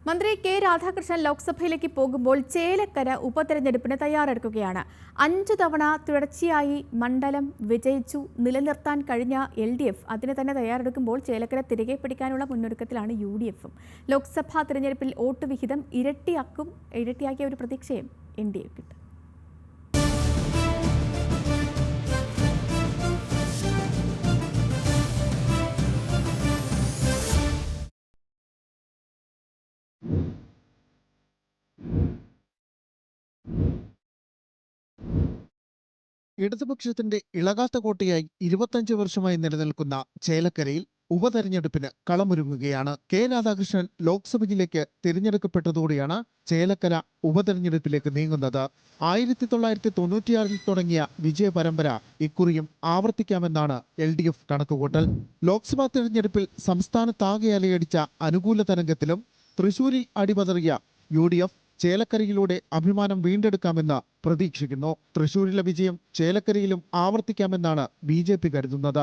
മന്ത്രി കെ രാധാകൃഷ്ണൻ ലോക്സഭയിലേക്ക് പോകുമ്പോൾ ചേലക്കര ഉപതെരഞ്ഞെടുപ്പിന് തയ്യാറെടുക്കുകയാണ്. 5 തവണ തുടർച്ചയായി മണ്ഡലം വിജയിച്ചു നിലനിർത്താൻ കഴിഞ്ഞ LDF അതിന് തന്നെ തയ്യാറെടുക്കുമ്പോൾ ചേലക്കര തിരികെ പിടിക്കാനുള്ള മുന്നൊരുക്കത്തിലാണ് UDFും. ലോക്സഭാ തെരഞ്ഞെടുപ്പിൽ വോട്ട് വിഹിതം ഇരട്ടിയാക്കിയ ഒരു പ്രതീക്ഷയും NDAക്കുണ്ട്. ഇടതുപക്ഷത്തിന്റെ ഇളകാത്ത കോട്ടയായി 25 വർഷമായി നിലനിൽക്കുന്ന ചേലക്കരയിൽ ഉപതെരഞ്ഞെടുപ്പിന് കളമൊരുങ്ങുകയാണ്. കെ രാധാകൃഷ്ണൻ ലോക്സഭയിലേക്ക് തിരഞ്ഞെടുക്കപ്പെട്ടതോടെയാണ് ചേലക്കര ഉപതെരഞ്ഞെടുപ്പിലേക്ക് നീങ്ങുന്നത്. 1996 തുടങ്ങിയ വിജയ പരമ്പര ഇക്കുറിയും ആവർത്തിക്കാമെന്നാണ് LDF കണക്കുകൂട്ടൽ. ലോക്സഭാ തെരഞ്ഞെടുപ്പിൽ സംസ്ഥാനത്താകെ അലയടിച്ച അനുകൂല തരംഗത്തിലും തൃശൂരിൽ അടിപതറിയ UDF ചേലക്കരയിലൂടെ അഭിമാനം വീണ്ടെടുക്കാമെന്ന് പ്രതീക്ഷിക്കുന്നു. തൃശൂരിലെ വിജയം ചേലക്കരയിലും ആവർത്തിക്കാമെന്നാണ് BJP കരുതുന്നത്.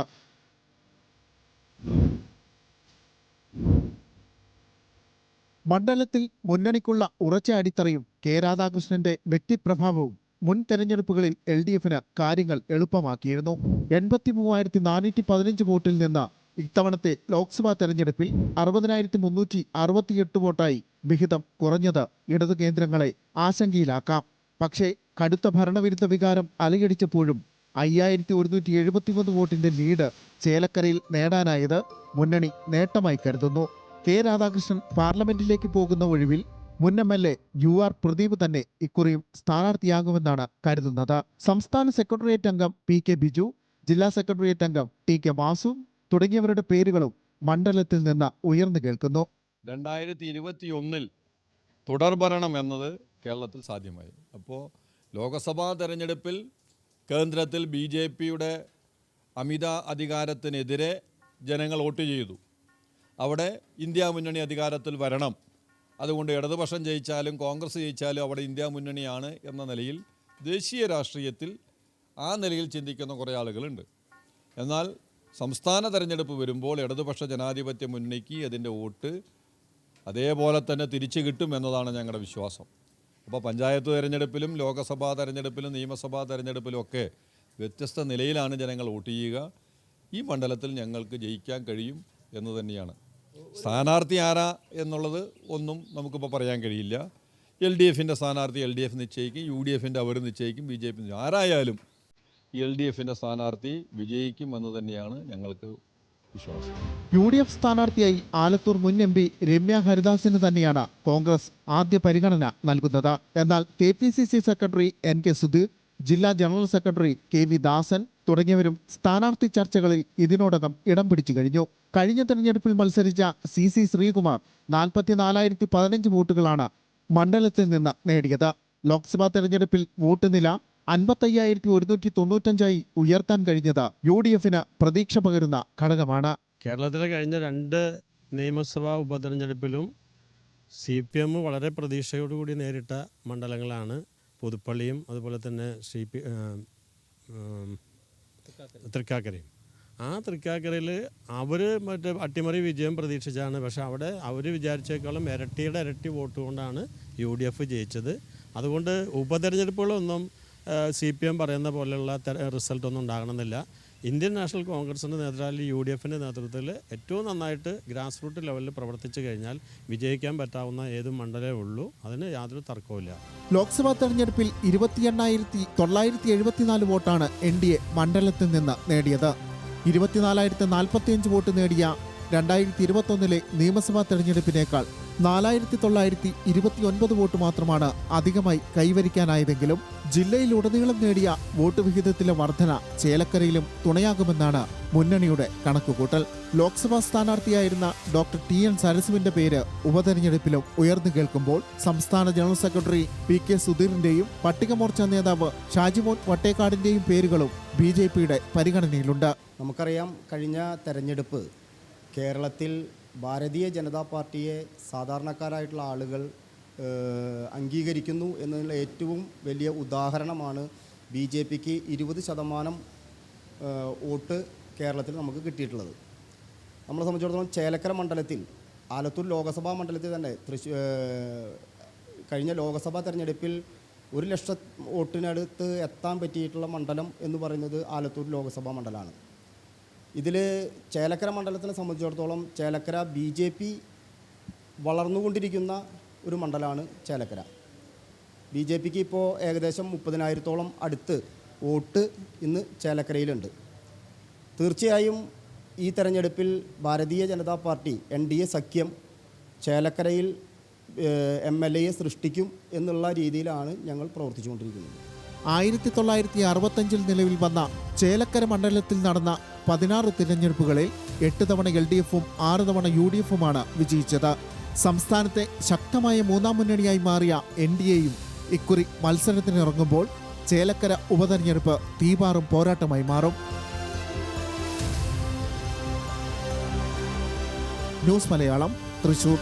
മണ്ഡലത്തിൽ മുന്നണിക്കുള്ള ഉറച്ച അടിത്തറയും കെ രാധാകൃഷ്ണന്റെ വ്യക്തിപ്രഭാവവും മുൻ തെരഞ്ഞെടുപ്പുകളിൽ LDFന് കാര്യങ്ങൾ എളുപ്പമാക്കിയിരുന്നു. 83,415 വോട്ടിൽ നിന്ന് ഇത്തവണത്തെ ലോക്സഭാ തെരഞ്ഞെടുപ്പിൽ 60,368 വോട്ടായി വിഹിതം കുറഞ്ഞത് ഇടതു കേന്ദ്രങ്ങളെ ആശങ്കയിലാക്കാം. പക്ഷേ കടുത്ത ഭരണവിരുദ്ധ വികാരം അലയടിച്ചപ്പോഴും 5,173 വോട്ടിന്റെ ലീഡ് ചേലക്കരയിൽ നേടാനായത് മുന്നണി നേട്ടമായി കരുതുന്നു. കെ രാധാകൃഷ്ണൻ പാർലമെന്റിലേക്ക് പോകുന്ന ഒഴിവിൽ മുൻ MLA UR പ്രദീപ് തന്നെ ഇക്കുറിയും സ്ഥാനാർത്ഥിയാകുമെന്നാണ് കരുതുന്നത്. സംസ്ഥാന സെക്രട്ടേറിയറ്റ് അംഗം PK ബിജു, ജില്ലാ സെക്രട്ടേറിയറ്റ് അംഗം TK വാസു തുടങ്ങിയവരുടെ പേരുകളും മണ്ഡലത്തിൽ നിന്ന് ഉയർന്നു കേൾക്കുന്നു. 2021 തുടർഭരണം എന്നത് കേരളത്തിൽ സാധ്യമായി. അപ്പോൾ ലോക്സഭാ തെരഞ്ഞെടുപ്പിൽ കേന്ദ്രത്തിൽ BJPയുടെ അമിത അധികാരത്തിനെതിരെ ജനങ്ങൾ വോട്ട് ചെയ്തു. അവിടെ ഇന്ത്യ മുന്നണി അധികാരത്തിൽ വരണം, അതുകൊണ്ട് ഇടതുപക്ഷം ജയിച്ചാലും കോൺഗ്രസ് ജയിച്ചാലും അവിടെ ഇന്ത്യ മുന്നണിയാണ് എന്ന നിലയിൽ ദേശീയ രാഷ്ട്രീയത്തിൽ ആ നിലയിൽ ചിന്തിക്കുന്ന കുറേ ആളുകളുണ്ട്. എന്നാൽ സംസ്ഥാന തെരഞ്ഞെടുപ്പ് വരുമ്പോൾ ഇടതുപക്ഷ ജനാധിപത്യ മുന്നണിക്ക് അതിൻ്റെ വോട്ട് അതേപോലെ തന്നെ തിരിച്ചു കിട്ടും എന്നതാണ് ഞങ്ങളുടെ വിശ്വാസം. അപ്പോൾ പഞ്ചായത്ത് തെരഞ്ഞെടുപ്പിലും ലോക്സഭാ തെരഞ്ഞെടുപ്പിലും നിയമസഭാ തെരഞ്ഞെടുപ്പിലും ഒക്കെ വ്യത്യസ്ത നിലയിലാണ് ജനങ്ങൾ വോട്ട് ചെയ്യുക. ഈ മണ്ഡലത്തിൽ ഞങ്ങൾക്ക് ജയിക്കാൻ കഴിയും എന്ന് തന്നെയാണ്. സ്ഥാനാർത്ഥി ആരാ എന്നുള്ളത് ഒന്നും നമുക്കിപ്പോൾ പറയാൻ കഴിയില്ല. LDFൻ്റെ സ്ഥാനാർത്ഥി LDF നിശ്ചയിക്കും, UDFൻ്റെ അവർ നിശ്ചയിക്കും, BJP ആരായാലും LDFൻ്റെ സ്ഥാനാർത്ഥി വിജയിക്കും എന്ന് തന്നെയാണ് ഞങ്ങൾക്ക് വിശ്വാസം. UDF സ്ഥാനാർത്ഥിയായി ആലത്തൂർ മുൻ MP രമ്യ ഹരിദാസിന് തന്നെയാണ് കോൺഗ്രസ് ആദ്യ പരിഗണന നൽകുന്നത്. എന്നാൽ KPCC സെക്രട്ടറി NK സുധീർ, ജില്ലാ ജനറൽ സെക്രട്ടറി KV ദാസൻ തുടങ്ങിയവരും സ്ഥാനാർത്ഥി ചർച്ചകളിൽ ഇതിനോടകം ഇടം പിടിച്ചു കഴിഞ്ഞു. കഴിഞ്ഞ തെരഞ്ഞെടുപ്പിൽ മത്സരിച്ച CC ശ്രീകുമാർ 44,015 വോട്ടുകളാണ് മണ്ഡലത്തിൽ നിന്ന് നേടിയത്. ലോക്സഭാ തെരഞ്ഞെടുപ്പിൽ വോട്ട് നില 55,195 ഉയർത്താൻ കഴിഞ്ഞത് UDFന് പ്രതീക്ഷ പകരുന്ന ഘടകമാണ്. കേരളത്തിലെ കഴിഞ്ഞ 2 നിയമസഭാ ഉപതെരഞ്ഞെടുപ്പിലും CPM വളരെ പ്രതീക്ഷയോടുകൂടി നേരിട്ട മണ്ഡലങ്ങളാണ് പുതുപ്പള്ളിയും അതുപോലെ തന്നെ തൃക്കാക്കരയും. ആ തൃക്കാക്കരയിൽ അവർ അട്ടിമറി വിജയം പ്രതീക്ഷിച്ചാണ്. പക്ഷേ അവിടെ അവർ വിചാരിച്ചേക്കാളും ഇരട്ടി വോട്ട് കൊണ്ടാണ് UDF ജയിച്ചത്. അതുകൊണ്ട് ഉപതെരഞ്ഞെടുപ്പുകളൊന്നും CPM പറയുന്ന പോലെയുള്ള റിസൾട്ടൊന്നും ഉണ്ടാകണമെന്നില്ല. ഇന്ത്യൻ നാഷണൽ കോൺഗ്രസിൻ്റെ നേതൃത്വത്തിൽ UDFൻ്റെ നേതൃത്വത്തിൽ ഏറ്റവും നന്നായിട്ട് ഗ്രാസ് റൂട്ട് ലെവലിൽ പ്രവർത്തിച്ചു കഴിഞ്ഞാൽ വിജയിക്കാൻ പറ്റാവുന്ന ഏത് മണ്ഡലമേ ഉള്ളൂ. അതിന് യാതൊരു തർക്കവുമില്ല. ലോക്സഭാ തെരഞ്ഞെടുപ്പിൽ 28,974 വോട്ടാണ് NDA മണ്ഡലത്തിൽ നിന്ന് നേടിയത്. 24,045 വോട്ട് നേടിയ 2021 നിയമസഭാ തെരഞ്ഞെടുപ്പിനേക്കാൾ 4,929 വോട്ട് മാത്രമാണ് അധികമായി കൈവരിക്കാനായതെങ്കിലും ജില്ലയിലുടനീളം നേടിയ വോട്ട് വിഹിതത്തിലെ വർധന ചേലക്കരയിലും തുണയാകുമെന്നാണ് മുന്നണിയുടെ കണക്കുകൂട്ടൽ. ലോക്സഭാ സ്ഥാനാർത്ഥിയായിരുന്ന ഡോക്ടർ TN സരസുവിന്റെ പേര് ഉപതെരഞ്ഞെടുപ്പിലും ഉയർന്നു കേൾക്കുമ്പോൾ സംസ്ഥാന ജനറൽ സെക്രട്ടറി PK സുധീറിന്റെയും പട്ടികമോർച്ച നേതാവ് ഷാജിമോൻ വട്ടേക്കാടിന്റെയും പേരുകളും BJPയുടെ പരിഗണനയിലുണ്ട്. നമുക്കറിയാം, കഴിഞ്ഞ തെരഞ്ഞെടുപ്പ് കേരളത്തിൽ ഭാരതീയ ജനതാ പാർട്ടിയെ സാധാരണക്കാരായിട്ടുള്ള ആളുകൾ അംഗീകരിക്കുന്നു എന്നതിനുള്ള ഏറ്റവും വലിയ ഉദാഹരണമാണ് BJPക്ക് 20% വോട്ട് കേരളത്തിൽ നമുക്ക് കിട്ടിയിട്ടുള്ളത്. നമ്മളെ സംബന്ധിച്ചിടത്തോളം ചേലക്കര മണ്ഡലത്തിൽ ആലത്തൂർ ലോക്സഭാ മണ്ഡലത്തിൽ തന്നെ കഴിഞ്ഞ ലോക്സഭാ തെരഞ്ഞെടുപ്പിൽ 1,00,000 വോട്ടിനടുത്ത് എത്താൻ പറ്റിയിട്ടുള്ള മണ്ഡലം എന്ന് പറയുന്നത് ആലത്തൂർ ലോക്സഭാ മണ്ഡലമാണ്. ഇതിൽ ചേലക്കര മണ്ഡലത്തിനെ സംബന്ധിച്ചിടത്തോളം ചേലക്കര BJP വളർന്നുകൊണ്ടിരിക്കുന്ന ഒരു മണ്ഡലമാണ് ചേലക്കര. BJPക്ക് ഇപ്പോൾ ഏകദേശം 30,000-ഓളം അടുത്ത് വോട്ട് ഇന്ന് ചേലക്കരയിലുണ്ട്. തീർച്ചയായും ഈ തെരഞ്ഞെടുപ്പിൽ ഭാരതീയ ജനതാ പാർട്ടി NDA സഖ്യം ചേലക്കരയിൽ MLA സൃഷ്ടിക്കും എന്നുള്ള രീതിയിലാണ് ഞങ്ങൾ പ്രവർത്തിച്ചുകൊണ്ടിരിക്കുന്നത്. 1965 നിലവിൽ വന്ന ചേലക്കര മണ്ഡലത്തിൽ നടന്ന 16 തിരഞ്ഞെടുപ്പുകളിൽ 8 തവണ LDFും 6 തവണ UDFുമാണ് വിജയിച്ചത്. സംസ്ഥാനത്തെ ശക്തമായ മൂന്നാം മുന്നണിയായി മാറിയ NDAയും ഇക്കുറി മത്സരത്തിനിറങ്ങുമ്പോൾ ചേലക്കര ഉപതെരഞ്ഞെടുപ്പ് തീപാറും പോരാട്ടമായി മാറും. ന്യൂസ് മലയാളം, തൃശൂർ.